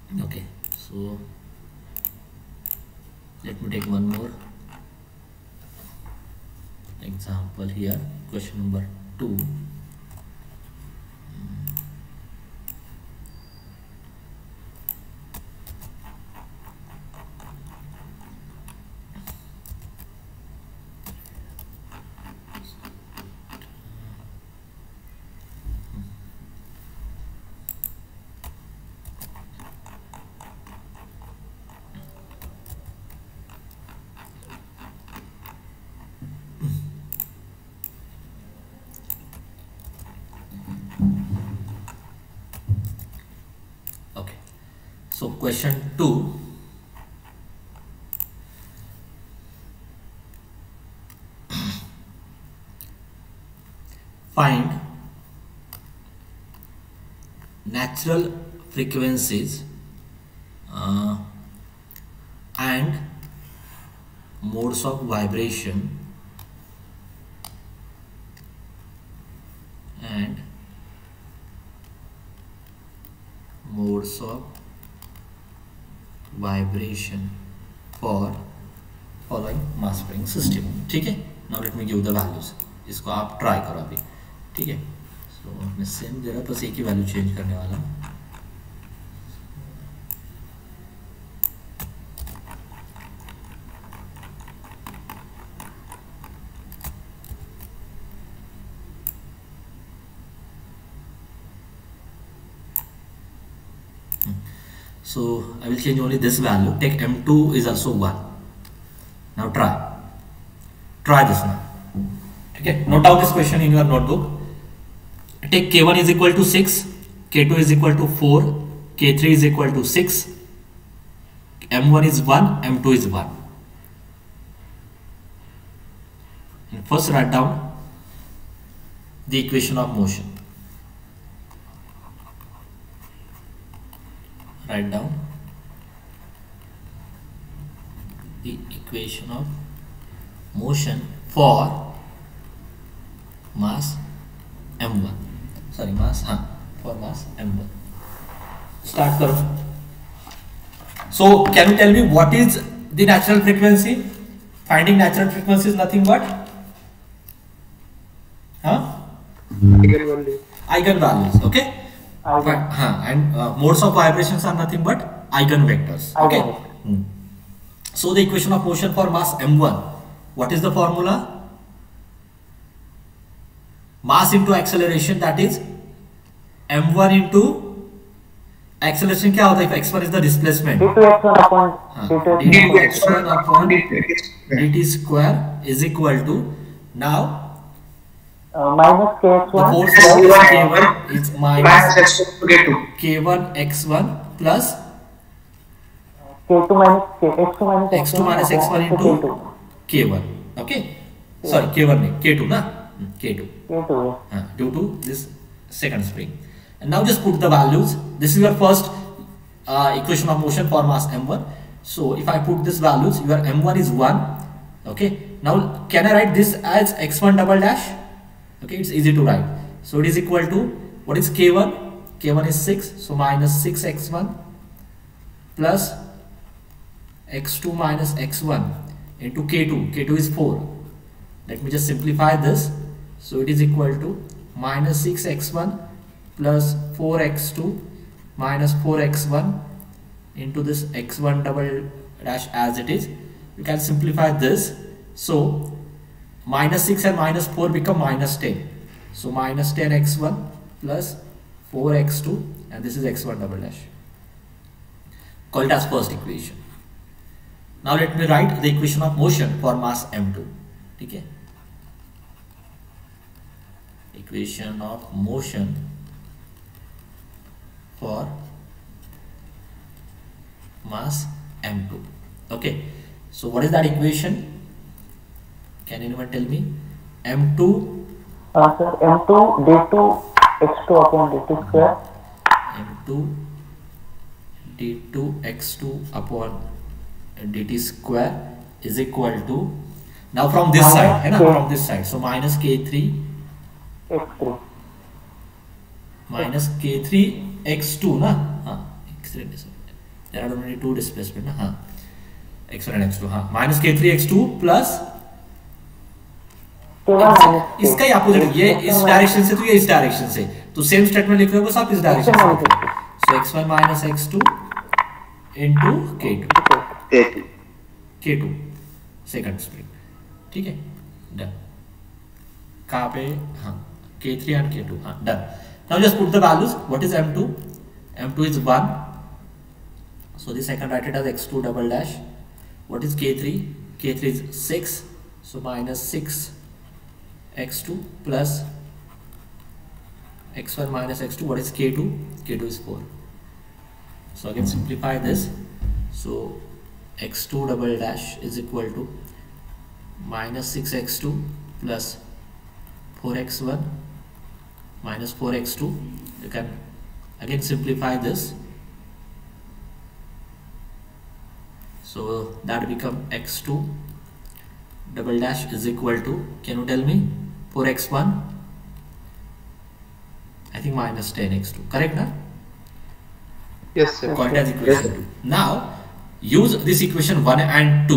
Okay, so let me take one more example here. Question number 2. Okay, so question 2. Find natural frequencies and modes of vibration and modes of vibration for following mass spring system. ठीक है, now let me give the values. इसको आप try करो अभी, ठीक है. सो मैं same दे रहा, बस एक ही वैल्यू चेंज करने वाला हूँ. So I will change only this value. Take m2 is also 1. Now try this now. Okay, note down this question in your notebook. Take k1 is equal to 6, k2 is equal to 4, k3 is equal to 6, m1 is 1, m2 is 1. And first write down the equation of motion. Write down the equation of motion for mass m1. Sorry, for mass m1. Start karo. So can you tell me what is the natural frequency? Finding natural frequency is nothing but eigenvalues. Okay. And modes of vibrations are nothing but eigenvectors. Okay. So the equation of motion for mass m1, what is the formula? Mass into acceleration, that is m1 into acceleration. क्या होता है? x1 is the displacement. d2x1 upon dt square is equal to, now minus the k1 force is k1 is minus k1 x1 plus k2 minus x2 minus x2 minus x1 into k1. Okay, sorry, k1 nahi, k2 na, k2 due to this second spring. And now just put the values. This is your first equation of motion for mass m1. So if I put this values, your m1 is 1. Okay, now can I write this as x1 double dash? Okay, it's easy to write. So it is equal to, what is k1? K1 is 6, so minus 6x1 plus x2 minus x1 into k2. k2 is 4. Let me just simplify this. So it is equal to minus 6x1 plus 4x2 minus 4x1 into this x1 double dash as it is. You can simplify this. So minus 6 and minus 4 become minus 10. So minus 10x1 plus 4x2, and this is x1 double dash. Call it as first equation. Now let me write the equation of motion for mass m2. Okay? Equation of motion for mass m2. Okay, so what is that equation? Can anyone tell me? m2 sir, m2 d2 x2 upon dt square. m2 d2 x2 upon dt square is equal to, now from this side है ना, from this side, so minus k3 x3 minus k3 x2 ना, हाँ, there are only two displacement ना, हाँ x1 and x2, हाँ minus k3 x2 plus इसका ही opposite, ये इस डायरेक्शन से तो ये इस डायरेक्शन से, तो सेम स्टेटमेंट लिख रहे हो बस आप इस डायरेक्शन से लिख रहे हो। सो x1 minus x2 into k2 second spring, ठीक है डन। कहाँ पे, हाँ k3 एंड k2, हाँ done. Now just put the values, what is m2, m2 is 1, so this I can write it as x2 double dash. What is k3, k3 is 6, so minus 6 x2 plus x1 minus x2, what is k2, k2 is 4. So again simplify this, so x2 double dash is equal to minus 6x2 plus 4x1 minus 4x2. You can again simplify this, so that become x2 double dash is equal to, can you tell me, 4x1 I think minus 10x2, correct na? Yes sir. Call it as equation 2. Now use this equation 1 and 2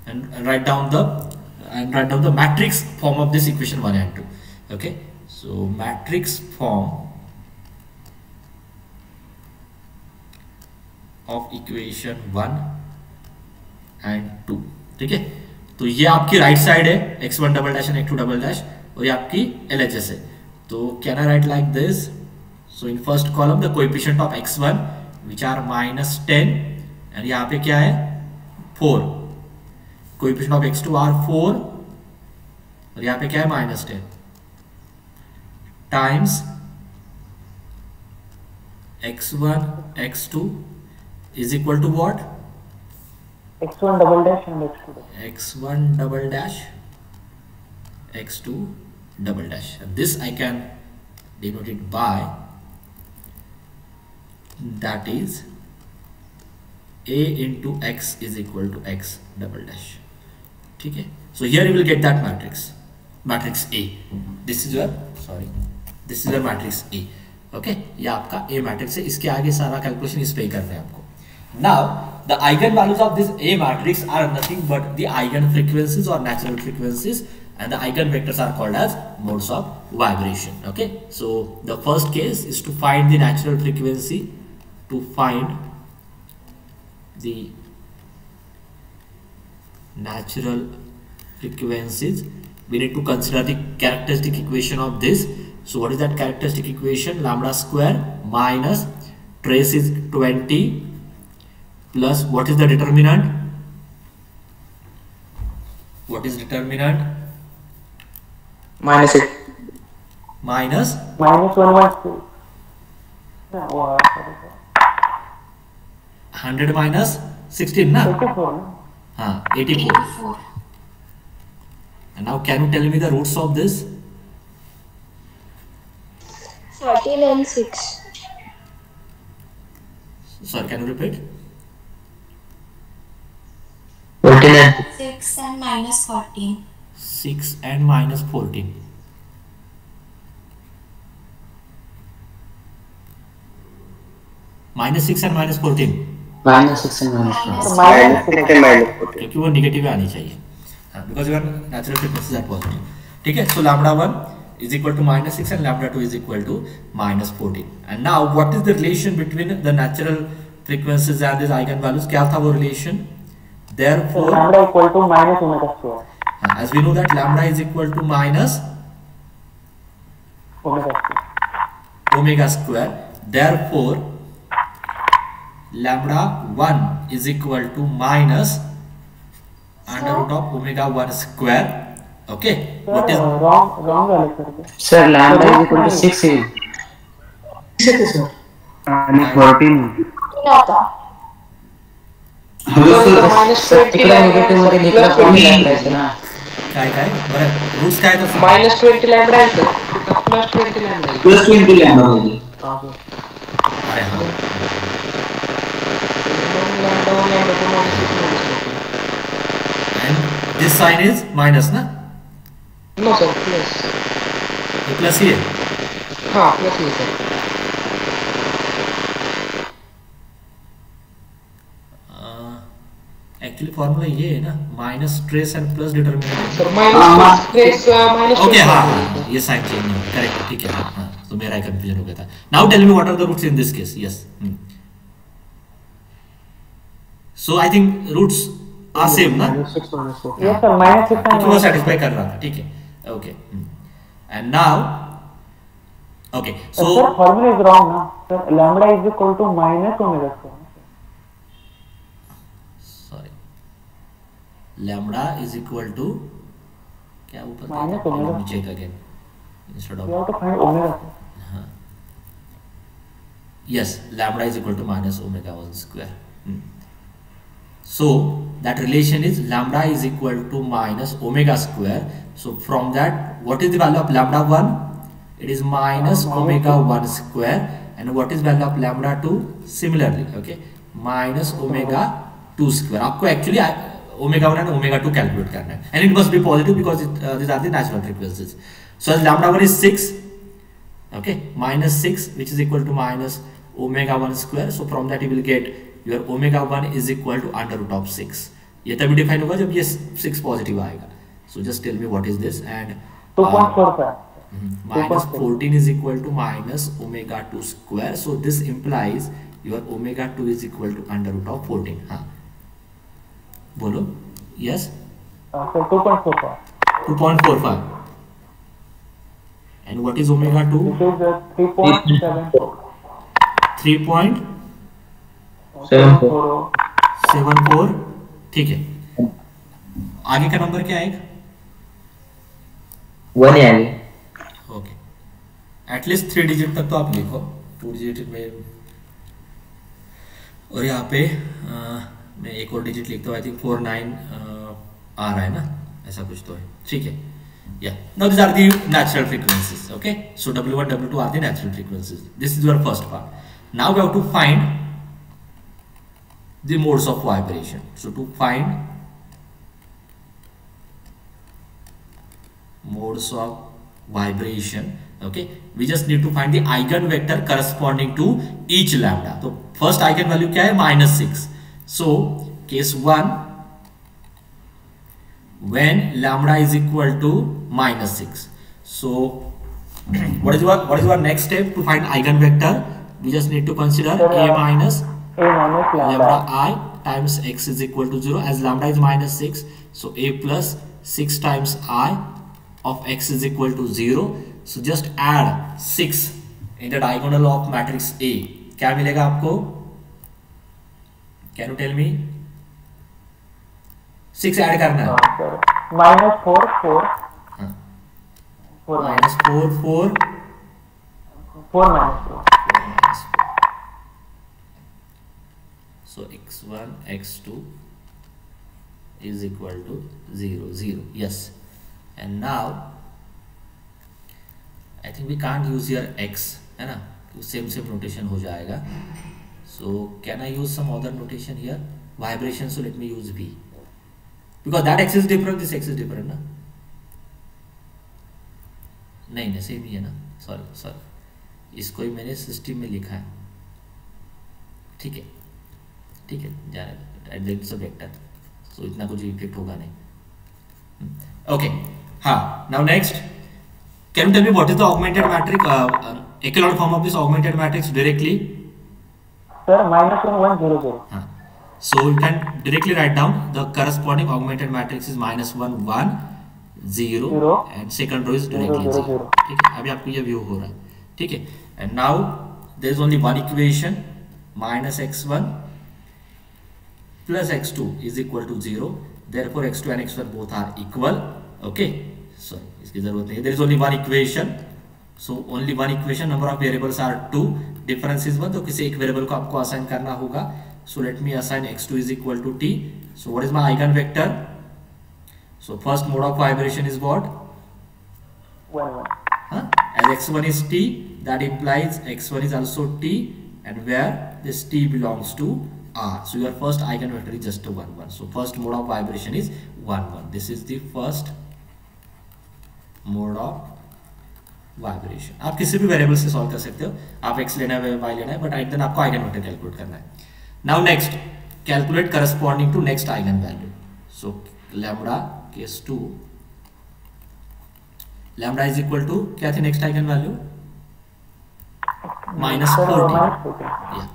and write down the matrix form of this equation 1 and 2. Okay, so matrix form of equation 1 and 2, ठीक है। तो ये आपकी right side है, x1 double dash and x2 double dash, और ये आपकी LHS है। तो can I write like this, so in first column the coefficient of x1 which are minus 10 and यहाँ पे क्या है 4, कोएफिशिएंट ऑफ x2 आर 4 और यहाँ पे क्या है minus 10 times x1 x2 is equal to what, x1 double dash and x2 dash. x1 double dash x2 double dash, and this I can denote it by, that is a into x is equal to x double dash, ठीक है। so here you will get that matrix A, this is your matrix A, okay, ये आपका A matrix है। इसके आगे सारा calculation इस पे ही करना है आपको। Now the eigenvalues of this A matrix are nothing but the eigenfrequencies or natural frequencies, and the eigenvectors are called as modes of vibration. Okay, so the first case is to find the natural frequency. To find the natural frequencies, we need to consider the characteristic equation of this. So what is that characteristic equation? Lambda square minus trace is 20 plus what is the determinant? What is determinant? Minus 6. Minus 1 100 minus 16 na? 84. हाँ 84. And now can you tell me the roots of this? 14 and 6. Sorry, can you repeat? 14 and 6 and minus 14. 6 and minus 14. Minus 6 and minus 14. minus 6 and minus 4. So minus 6 and minus 4. क्योंकि वो negative आनी चाहिए, हाँ, because your natural frequencies are positive. ठीक है, so lambda 1 is equal to minus 6 and lambda 2 is equal to minus 14. And now what is the relation between the natural frequencies and these eigenvalues? क्या था वो relation? Therefore lambda equal to minus omega square. As we know that lambda is equal to minus omega square. Therefore lambda 1 is equal to minus under root of omega 1 square. Okay, what is wrong value sir? Sir, lambda is equal to 6 is. And 14. Nota. तिकडे negative मध्ये लिखला कमी लागलाय ना. काय बरं roots काय तर minus 20 lambda आहे सर, plus 20 lambda आहे. प्लस 20 लॅम्बडा होती. अरे हाँ and this sign is minus ना, No sir, plus. ये प्लस ही है. हाँ plus ही सर. एक्चुअली फॉर्मूला ये है ना, minus trace and plus determinant. Sir minus trace minus okay हाँ, ये साइन चेंज नहीं होगा, करेक्ट, ठीक है हाँ, तो मेरा कंफ्यूजन हो गया था। Now tell me what are the roots in this case. Yes, so I think roots are same ना। -6 -4 यस सर, -6 तो वो सेटिस्फाई कर रहा था, ठीक है, okay. And now okay, so sir formula is wrong ना sir, lambda is equal to minus omega square. Sorry, lambda is equal to क्या ऊपर minus omega, check again instead you have of, to find omega. yes, lambda is equal to minus omega 1 square. So that relation is lambda is equal to minus omega square. So from that, what is the value of lambda 1? It is minus omega 1 square. And what is value of lambda 2? Similarly, okay, minus omega 2 square. आपको actually omega 1 and omega 2 calculate करना है, and it must be positive because these are the natural frequencies. So as lambda 1 is 6, okay, minus 6, which is equal to minus omega 1 square. So from that you will get your omega 1 is equal to under root of 6. ये तभी define होगा जब ये 6 positive आएगा. So just tell me what is this, and 2.45 minus 14 is equal to minus omega 2 square. So this implies your omega 2 is equal to under root of 14. हाँ, बोलो. Yes. So 2.45. 2.45. And what is omega 2? This is 3.74. 3.74. ठीक है. आगे का number क्या आएगा? 1 है आगे. ओके, एटलीस्ट 3 डिजिट तक तो आप लिखो, 2 डिजिट में. और यहाँ पे मैं एक और डिजिट लिखता हूँ, आई थिंक 49 आ रहा है ना, ऐसा कुछ तो है, ठीक है. Yeah, now these are the natural frequencies, okay? So W1, W2 are the natural frequencies. This is your first part. Now we have to find the modes of vibration. So to find modes of vibration, okay, we just need to find the eigenvector corresponding to each lambda. So first eigenvalue क्या है? -6. So case 1, when lambda is equal to -6. So what is your next step to find eigenvector? We just need to consider a minus lambda I times x is equal to 0. As lambda is -6, so a plus 6 times I of x is equal to 0. So just add 6 in the diagonal of matrix A. क्या मिलेगा आपको? Can you tell me? 6 add करना है. -4 4 minus 4 4 4 -4. So x1 x2 is equal to 0 0. Yes, and now I think we can't use here x, है ना, तो same notation हो जाएगा. So can I use some other notation here? Vibration, so let me use v, because that x is different, this x is different ना. नहीं ना, same ही है ना. सॉरी, इसको ही मैंने सिस्टम में लिखा है, ठीक है, जाने एट द वेक्टर, सो इतना कुछ इफेक्ट होगा नहीं. ओके, हाँ. Now next, can you tell me what is the augmented matrix, echelon form of this augmented matrix directly? Sir, -1 1 0 0. हाँ, so you can directly write down the corresponding augmented matrix is -1 1 0 and second row is directly 0. ठीक है, अभी आपको ये view हो रहा है, ठीक है. And now there is only one equation, -x1 plus x2 is equal to 0. Therefore x2 and x1 both are equal. Okay, so इसकी जरूरत नहीं है. There is only one equation, so only one equation. Number of variables are 2, difference is 1. तो किसी एक variable को आपको assign करना होगा. So let me assign x2 is equal to t. So what is my eigenvector? So first mode of vibration is what? 1 1. Huh? As x1 is t, that implies x1 is also t, and where this t belongs to r. So your first eigenvector is just a 1 1. So first mode of vibration is 1 1. This is the first mode of vibration. आप किसी भी variable से solve कर सकते हो. आप x लेना है, y लेना है, बट देन आपको eigenvector कैलकुलेट करना है. Now next, calculate corresponding to next eigenvalue. So lambda case 2, lambda is equal to क्या थी next eigenvalue? minus 14. Yeah.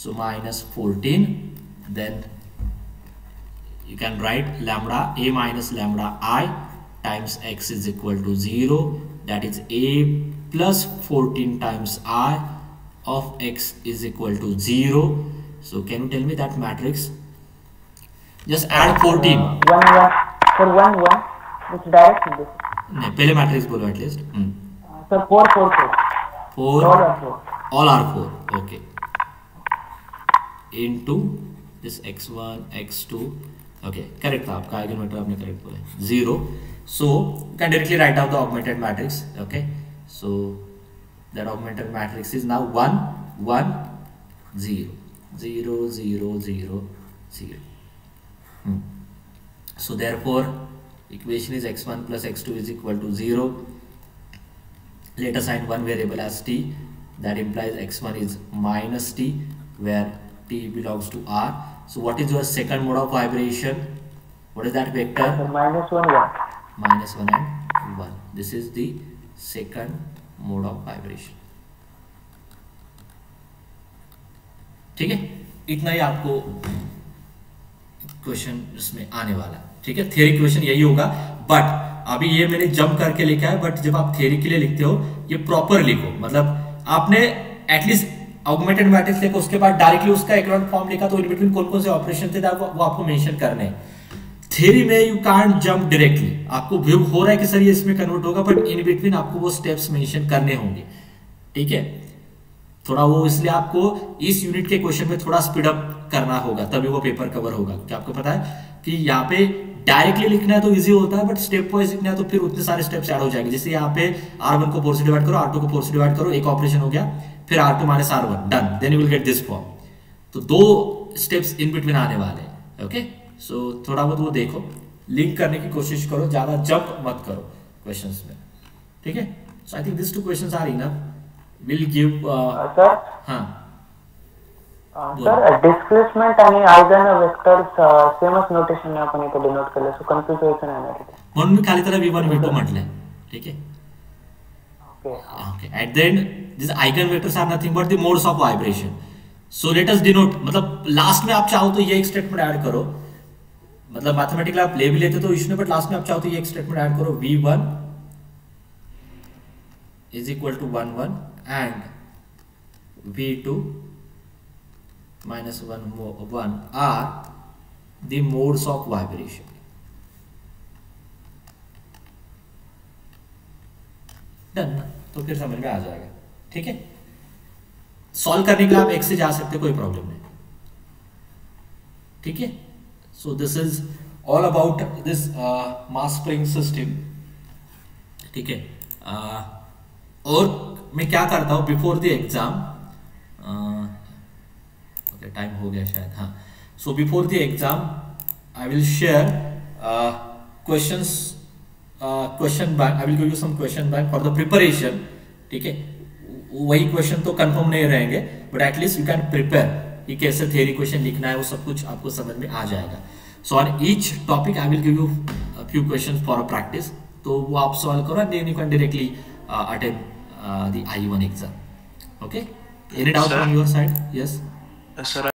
So minus 14. Then you can write lambda a minus lambda I times x is equal to 0. That is a plus 14 times I of x is equal to 0. So can you tell me that matrix? Just add 14. 1 1 for 1 1 which direction this? नहीं पहले matrix बोलो at least. Sir 4 4 4. 4 All are 4. all are 4. Okay. Into this x1 x2. Okay, correct था आपका eigen आपने correct बोला 0. So you can directly write down the augmented matrix. Okay, so that augmented matrix is now 1 1 0 0 0 0 0. So therefore equation is x1 plus x2 is equal to 0. Let us assign one variable as t. That implies x1 is minus t, where t belongs to r. So what is your second mode of vibration? What is that vector? Sir, minus 1 1. Minus 1 and 1. This is the second mode of vibration. ठीक है, इतना ही आपको question इसमें आने वाला है. ठीक है, थियरी क्वेश्चन यही होगा. बट अभी ये मैंने जंप करके लिखा है, बट जब आप थियरी के लिए लिखते हो ये प्रॉपर लिखो. मतलब आपने एटलीस्ट ऑगमेंटेड मैट्रिक्स लिखा, उसके बाद डायरेक्टली उसका इकोनॉमिक फॉर्म लिखा, तो इन बिटवीन कौन कौन से ऑपरेशन थे वो आपको मेंशन करने हैं. थियरी में यू कांट जंप डायरेक्टली. आपको व्यू हो रहा है कि सर ये इसमें कन्वर्ट होगा, बट इन बिटवीन आपको वो स्टेप्स मेंशन करने होंगे. ठीक है, थोड़ा वो इसलिए आपको इस यूनिट के क्वेश्चन में थोड़ा स्पीड अप करना होगा, तभी वो पेपर कवर होगा. क्या आपको पता है कि यहाँ पे डायरेक्टली लिखना है तो इजी होता है, बट स्टेप वाइज लिखना है तो फिर उतने सारे स्टेप्स ऐड हो जाएंगे. जैसे यहाँ पे r1 को 4 से डिवाइड करो, r2 को 4 से डिवाइड करो, एक ऑपरेशन हो गया, फिर r2 minus r1 done, then you will get this form. तो 2 स्टेप्स इन बिटवीन आने वाले हैं. ओके, सो थोड़ा बहुत वो देखो, लिंक करने की कोशिश करो, ज्यादा जंप मत करो क्वेश्चंस में. ठीक है, so I think this 2 questions are enough. Will give sir हां सर डिस्प्लेसमेंट आणि आयगन वेक्टर्स सेमच नोटेशन ने आपण इथे डिनोट केले, सो कन्फ्यूज व्हायचं नाही ना तिथे. म्हणून मी खाली त्याला v1 v2 म्हटलंय. ठीक आहे, okay okay. At the end these eigenvectors are nothing but the modes of vibration. So let us denote, मतलब लास्ट में आप चाहो तो ये एक स्टेटमेंट ऐड करो, मतलब मैथमेटिकली आप ले भी लेते तो इश्यू, बट लास्ट में आप चाहो तो ये एक स्टेटमेंट ऐड करो, v1 is equal to 1 1 and v2 minus 1 1 are the modes of vibration. Done ना, तो फिर समझ में आ जाएगा. ठीक है, सॉल्व करने के लिए आप x से जा सकते, कोई प्रॉब्लम नहीं. ठीक है, so this is all about this mass spring system. ठीक है, और मैं क्या करता हूँ before the exam, okay time हो गया शायद, हाँ. So before the exam I will share questions, question bank. I will give you some question bank for the preparation. ठीक है, वही क्वेश्चन तो कंफर्म नहीं रहेंगे, but at least you can prepare कि कैसे थियरी क्वेश्चन लिखना है, वो सब कुछ आपको समझ में आ जाएगा. So on each topic I will give you few questions for a practice, तो वो आप सॉल्व करो and then you can directly attend the I1 exam. Okay, any doubt from your side? Yes sir